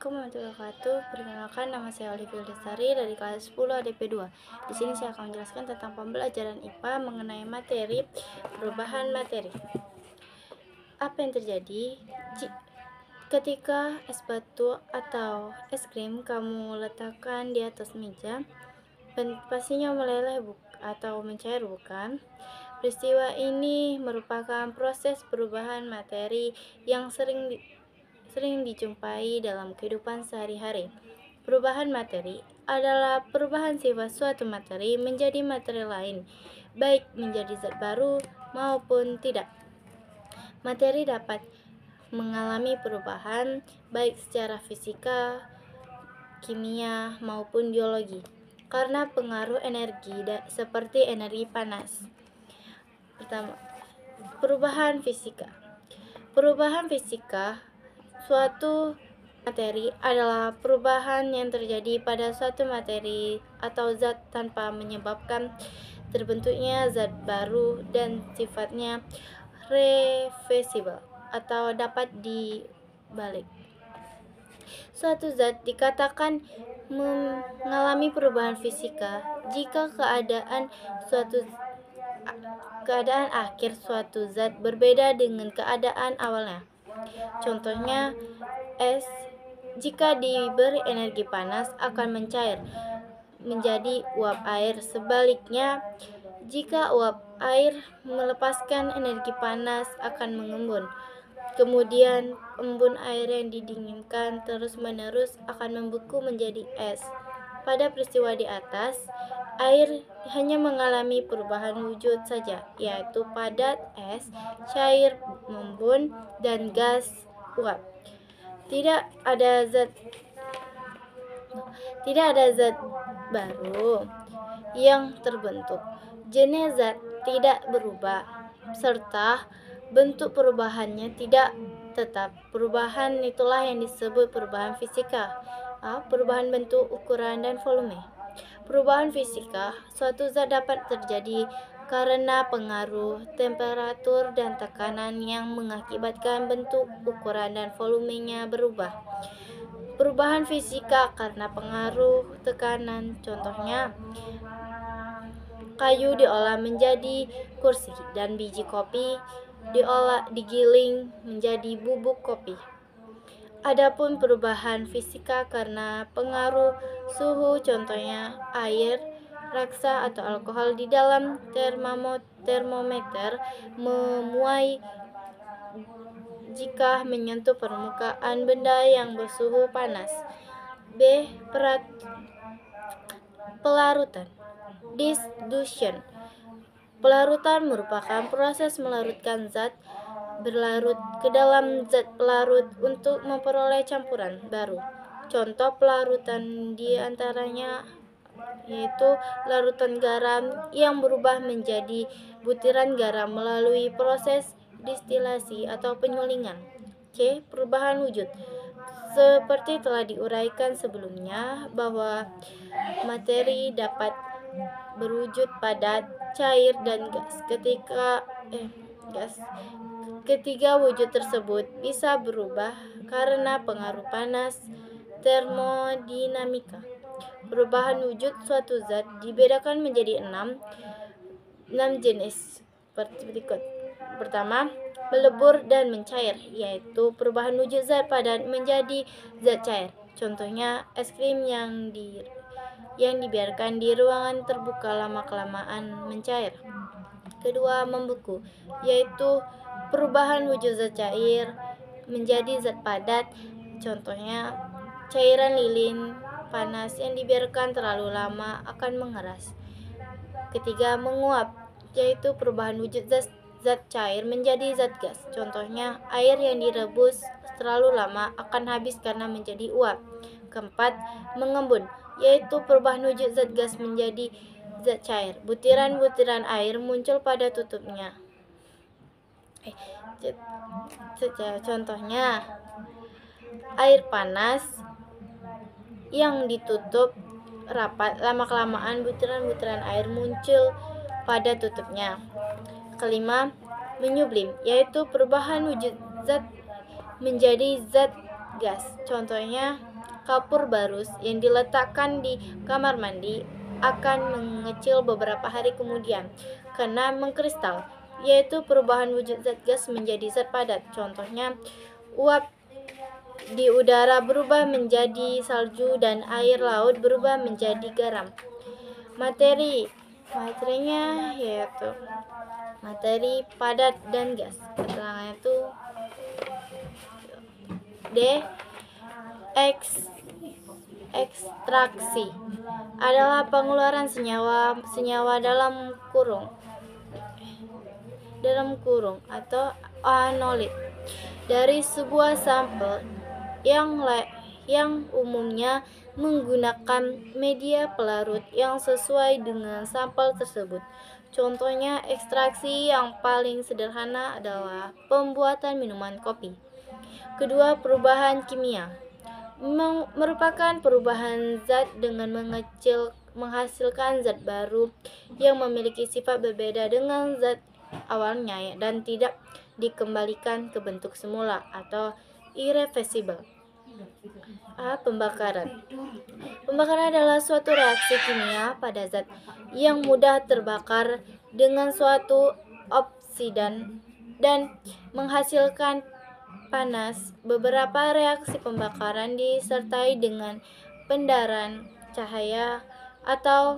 Assalamualaikum warahmatullahi wabarakatuh. Perkenalkan, nama saya Olivia Lestari dari kelas 10 ADP 2. Di sini saya akan menjelaskan tentang pembelajaran IPA mengenai materi perubahan materi. Apa yang terjadi ketika es batu atau es krim kamu letakkan di atas meja, pastinya meleleh atau mencair, bukan? Peristiwa ini merupakan proses perubahan materi yang sering dijumpai dalam kehidupan sehari-hari. Perubahan materi adalah perubahan sifat suatu materi menjadi materi lain, baik menjadi zat baru maupun tidak. Materi dapat mengalami perubahan baik secara fisika, kimia, maupun biologi karena pengaruh energi seperti energi panas. Pertama, perubahan fisika. Perubahan fisika suatu materi adalah perubahan yang terjadi pada suatu materi atau zat tanpa menyebabkan terbentuknya zat baru dan sifatnya reversible atau dapat dibalik. Suatu zat dikatakan mengalami perubahan fisika jika keadaan akhir suatu zat berbeda dengan keadaan awalnya. Contohnya, es jika diberi energi panas akan mencair menjadi uap air. Sebaliknya, jika uap air melepaskan energi panas akan mengembun. Kemudian, embun air yang didinginkan terus-menerus akan membeku menjadi es. Pada peristiwa di atas, air hanya mengalami perubahan wujud saja, yaitu padat, es, cair, membun, dan gas, uap. Tidak ada zat baru yang terbentuk. Jenis zat tidak berubah, serta bentuk perubahannya tidak tetap. Perubahan itulah yang disebut perubahan fisika. Perubahan bentuk, ukuran, dan volume. Perubahan fisika, suatu zat dapat terjadi karena pengaruh temperatur dan tekanan yang mengakibatkan bentuk, ukuran, dan volumenya berubah. Perubahan fisika karena pengaruh tekanan, contohnya kayu diolah menjadi kursi dan biji kopi digiling menjadi bubuk kopi. Adapun perubahan fisika karena pengaruh suhu, contohnya air, raksa atau alkohol di dalam termometer memuai jika menyentuh permukaan benda yang bersuhu panas. B. Pelarutan. Dissolution. Pelarutan merupakan proses melarutkan zat berlarut ke dalam zat pelarut untuk memperoleh campuran baru. Contoh pelarutan diantaranya yaitu larutan garam yang berubah menjadi butiran garam melalui proses distilasi atau penyulingan. C. Perubahan wujud. Seperti telah diuraikan sebelumnya bahwa materi dapat berwujud padat, cair, dan gas. Ketiga wujud tersebut bisa berubah karena pengaruh panas termodinamika. Perubahan wujud suatu zat dibedakan menjadi 6 jenis seperti berikut. Pertama, melebur dan mencair, yaitu perubahan wujud zat padat menjadi zat cair. Contohnya es krim yang dibiarkan di ruangan terbuka lama-kelamaan mencair. Kedua, membeku, yaitu perubahan wujud zat cair menjadi zat padat. Contohnya cairan lilin panas yang dibiarkan terlalu lama akan mengeras. Ketiga, menguap, yaitu perubahan wujud zat cair menjadi zat gas. Contohnya air yang direbus terlalu lama akan habis karena menjadi uap. Keempat, mengembun, yaitu perubahan wujud zat gas menjadi zat cair. Butiran-butiran air muncul pada tutupnya. Contohnya air panas yang ditutup rapat, lama-kelamaan butiran-butiran air muncul pada tutupnya. Kelima, menyublim, yaitu perubahan wujud zat menjadi zat gas. Contohnya kapur barus yang diletakkan di kamar mandi akan mengecil beberapa hari kemudian karena mengkristal, yaitu perubahan wujud zat gas menjadi zat padat. Contohnya, uap di udara berubah menjadi salju dan air laut berubah menjadi garam. Materinya yaitu materi, padat, dan gas. Keterangannya itu D. Ekstraksi adalah pengeluaran senyawa dalam kurung atau anolit dari sebuah sampel yang umumnya menggunakan media pelarut yang sesuai dengan sampel tersebut. Contohnya, ekstraksi yang paling sederhana adalah pembuatan minuman kopi. Kedua, perubahan kimia merupakan perubahan zat dengan menghasilkan zat baru yang memiliki sifat berbeda dengan zat awalnya dan tidak dikembalikan ke bentuk semula atau irreversible. Pembakaran. Pembakaran adalah suatu reaksi kimia pada zat yang mudah terbakar dengan suatu oksidan dan menghasilkan panas. Beberapa reaksi pembakaran disertai dengan pendaran cahaya atau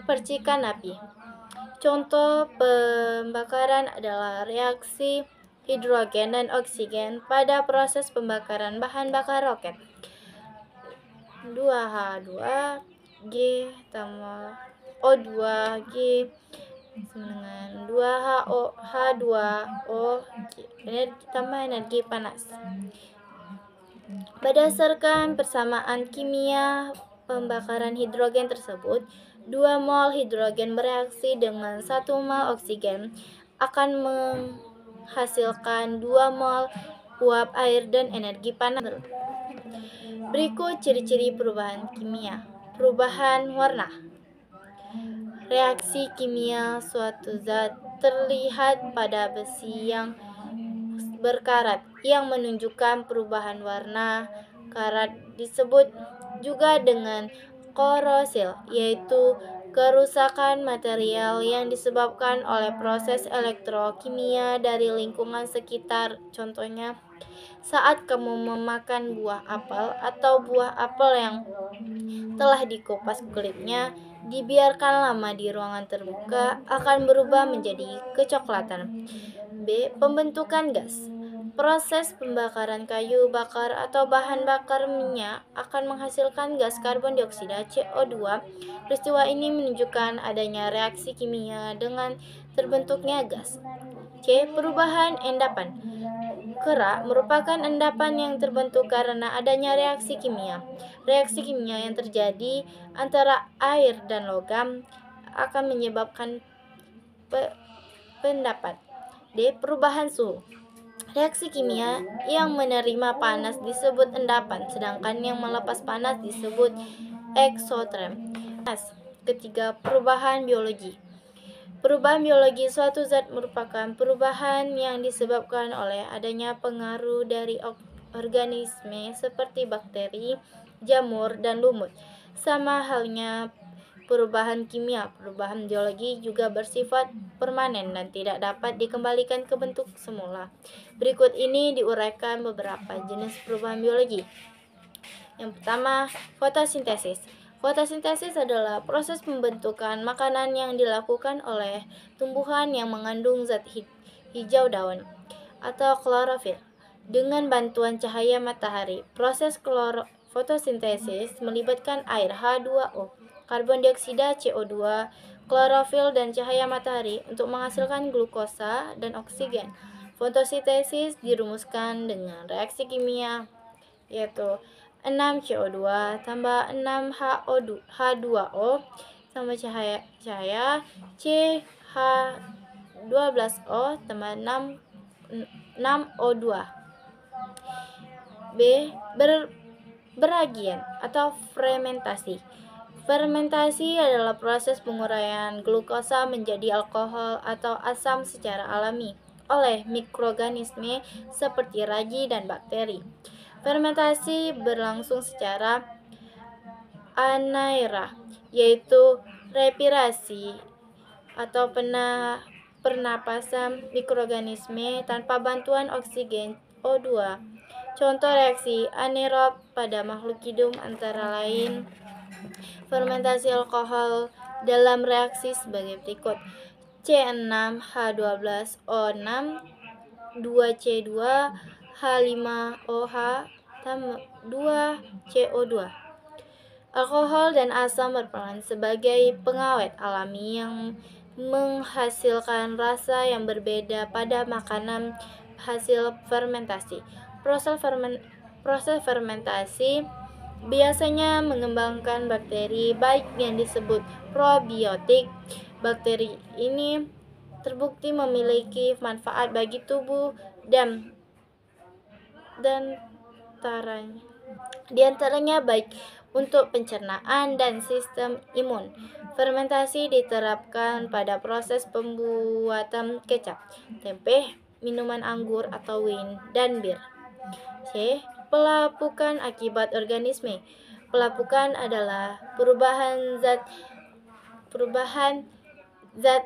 percikan api. Contoh pembakaran adalah reaksi hidrogen dan oksigen pada proses pembakaran bahan bakar roket. 2H2G tambah O2G dengan 2H2O tambah energi panas. Berdasarkan persamaan kimia pembakaran hidrogen tersebut, 2 mol hidrogen bereaksi dengan 1 mol oksigen akan menghasilkan 2 mol uap air dan energi panas. Berikut ciri-ciri perubahan kimia. Perubahan warna. Reaksi kimia suatu zat terlihat pada besi yang berkarat yang menunjukkan perubahan warna. Karat disebut juga dengan korosil, yaitu kerusakan material yang disebabkan oleh proses elektrokimia dari lingkungan sekitar. Contohnya, saat kamu memakan buah apel atau buah apel yang telah dikupas kulitnya, dibiarkan lama di ruangan terbuka, akan berubah menjadi kecoklatan. B. Pembentukan gas. Proses pembakaran kayu bakar atau bahan bakar minyak akan menghasilkan gas karbon dioksida CO2. Peristiwa ini menunjukkan adanya reaksi kimia dengan terbentuknya gas. C. Perubahan endapan. Kerak merupakan endapan yang terbentuk karena adanya reaksi kimia. Reaksi kimia yang terjadi antara air dan logam akan menyebabkan pendapat. D. Perubahan suhu. Reaksi kimia yang menerima panas disebut endapan, sedangkan yang melepas panas disebut eksoterm. Ketiga, perubahan biologi. Perubahan biologi suatu zat merupakan perubahan yang disebabkan oleh adanya pengaruh dari organisme seperti bakteri, jamur, dan lumut. Sama halnya perubahan kimia, perubahan biologi juga bersifat permanen dan tidak dapat dikembalikan ke bentuk semula. Berikut ini diuraikan beberapa jenis perubahan biologi. Yang pertama, fotosintesis. Fotosintesis adalah proses pembentukan makanan yang dilakukan oleh tumbuhan yang mengandung zat hijau daun atau klorofil dengan bantuan cahaya matahari. Proses fotosintesis melibatkan air H2O, karbon dioksida CO2, klorofil, dan cahaya matahari untuk menghasilkan glukosa dan oksigen. Fotosintesis dirumuskan dengan reaksi kimia, yaitu 6 CO2 tambah 6 H2O tambah cahaya CH12O tambah 6 O2. B. Beragian atau fermentasi. Fermentasi adalah proses penguraian glukosa menjadi alkohol atau asam secara alami oleh mikroorganisme seperti ragi dan bakteri. Fermentasi berlangsung secara anaerobik, yaitu respirasi atau pernapasan mikroorganisme tanpa bantuan oksigen O2. Contoh reaksi anaerob pada makhluk hidup antara lain fermentasi alkohol dalam reaksi sebagai berikut: C6H12O6 2C2 H5OH 2CO2. Alkohol dan asam berperan sebagai pengawet alami yang menghasilkan rasa yang berbeda pada makanan hasil fermentasi. Proses fermentasi biasanya mengembangkan bakteri baik yang disebut probiotik. Bakteri ini terbukti memiliki manfaat bagi tubuh dan diantaranya baik untuk pencernaan dan sistem imun. Fermentasi diterapkan pada proses pembuatan kecap, tempe, minuman anggur atau wine, dan bir. C. Pelapukan akibat organisme. Pelapukan adalah perubahan zat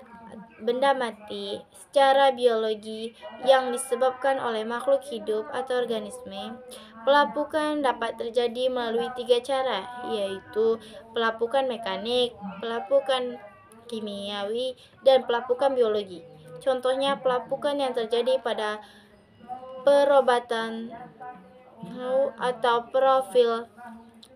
benda mati secara biologi yang disebabkan oleh makhluk hidup atau organisme. Pelapukan dapat terjadi melalui 3 cara, yaitu pelapukan mekanik, pelapukan kimiawi, dan pelapukan biologi. Contohnya pelapukan yang terjadi pada perobatan atau profil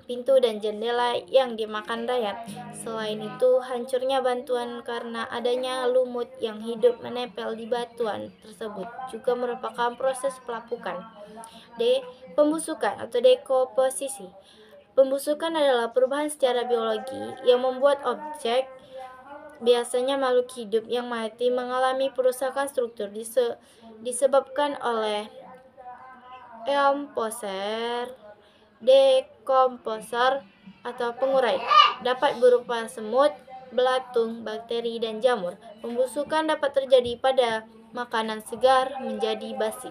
pintu dan jendela yang dimakan rayap. Selain itu, hancurnya batuan karena adanya lumut yang hidup menempel di batuan tersebut juga merupakan proses pelapukan. D. Pembusukan atau dekomposisi. Pembusukan adalah perubahan secara biologi yang membuat objek, biasanya makhluk hidup yang mati, mengalami perusakan struktur disebabkan oleh komposer, dekomposer, atau pengurai. Dapat berupa semut, belatung, bakteri, dan jamur. Pembusukan dapat terjadi pada makanan segar menjadi basi.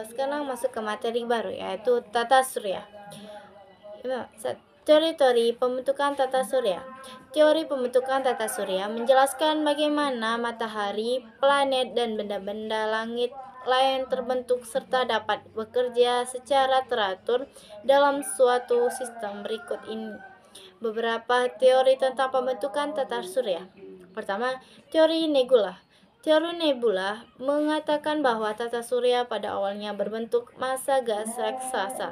Sekarang masuk ke materi baru, yaitu tata surya. Teori pembentukan tata surya. Teori pembentukan tata surya menjelaskan bagaimana matahari, planet, dan benda-benda langit lain terbentuk serta dapat bekerja secara teratur dalam suatu sistem. Berikut ini beberapa teori tentang pembentukan tata surya. Pertama, teori nebula. Teori nebula mengatakan bahwa tata surya pada awalnya berbentuk massa gas raksasa,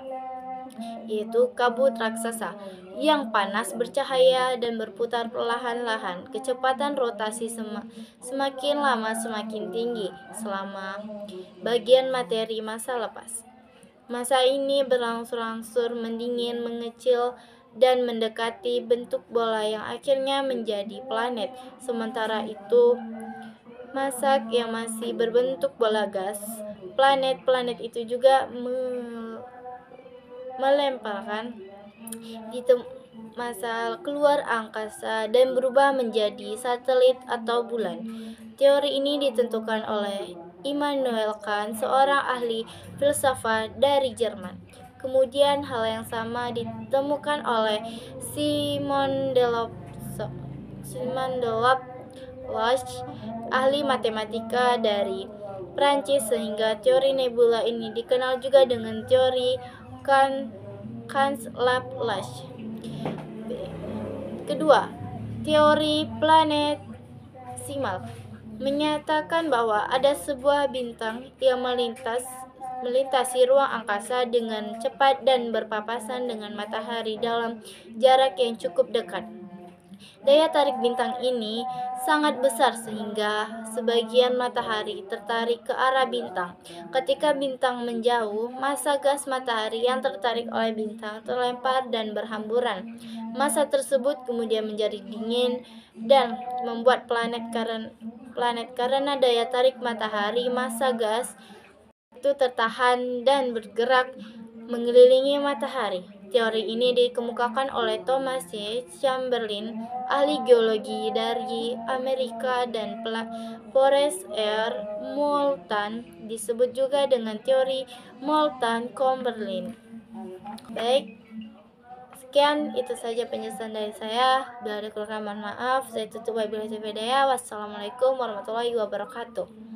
yaitu kabut raksasa yang panas, bercahaya, dan berputar perlahan-lahan. Kecepatan rotasi semakin lama semakin tinggi selama bagian materi massa lepas. Massa ini berangsur-angsur mendingin, mengecil, dan mendekati bentuk bola yang akhirnya menjadi planet. Sementara itu, massa yang masih berbentuk bola gas, planet-planet itu juga melemparkan di massa keluar angkasa dan berubah menjadi satelit atau bulan. Teori ini ditentukan oleh Immanuel Kant, seorang ahli filsafat dari Jerman. Kemudian hal yang sama ditemukan oleh Simon de Lopez, ahli matematika dari Prancis, sehingga teori nebula ini dikenal juga dengan teori Laplace. Kedua, teori planetesimal menyatakan bahwa ada sebuah bintang yang melintasi ruang angkasa dengan cepat dan berpapasan dengan matahari dalam jarak yang cukup dekat. Daya tarik bintang ini sangat besar sehingga sebagian matahari tertarik ke arah bintang. Ketika bintang menjauh, massa gas matahari yang tertarik oleh bintang terlempar dan berhamburan. Massa tersebut kemudian menjadi dingin dan membuat planet karena daya tarik matahari. Massa gas itu tertahan dan bergerak mengelilingi matahari. Teori ini dikemukakan oleh Thomas Y. Chamberlain, ahli geologi dari Amerika, dan Forrest R. Moulton, disebut juga dengan teori Moulton-Chamberlain. Baik, sekian itu saja penjelasan dari saya. Bila ada kekurangan mohon maaf. Saya tutup wabillahi taufiq wal hidayah. Wassalamualaikum warahmatullahi wabarakatuh.